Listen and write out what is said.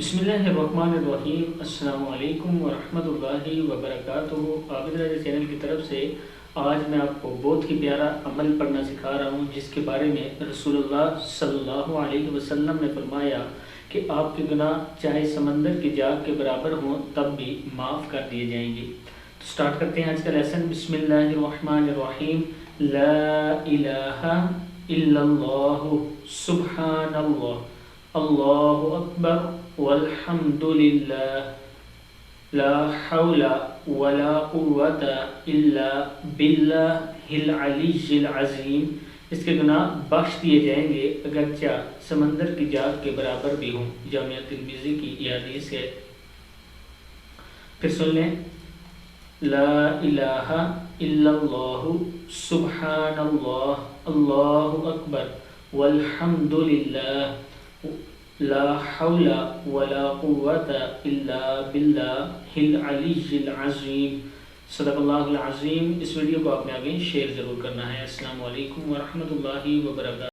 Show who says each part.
Speaker 1: بسم اللہ الرحمن الرحیم۔ السلام علیکم ورحمۃ اللہ وبرکاتہ۔ عابد راجہ چینل کی طرف سے آج میں آپ کو بہت ہی پیارا عمل پڑھنا سکھا رہا ہوں، جس کے بارے میں رسول اللہ صلی اللہ علیہ وسلم نے فرمایا کہ آپ کے گناہ چاہے سمندر کی جاگ کے برابر ہوں تب بھی معاف کر دیے جائیں گے۔ تو سٹارٹ کرتے ہیں آج کا لیسن۔ بسم اللہ الرحمن الرحیم۔ لا الہ الا اللہ سبحان اللہ اللہ اکبر والحمد للہ لا حول ولا قوة الا باللہ العلی العظیم۔ اس کے گناہ بخش دیے جائیں گے اگرچہ سمندر کی جاگ کے برابر بھی ہوں۔ جامعہ ترمذی کی یہ حدیث ہے۔ پھر سن لیں۔ لا الہ الا اللہ سبحان اللہ اللہ اکبر والحمد للہ لا حول ولا قوة الا باللہ العلی العظیم۔ صدق اللہ العظیم۔ اس ویڈیو کو آپ نے آگے شیئر ضرور کرنا ہے۔ السلام علیکم ورحمۃ اللہ وبرکاتہ۔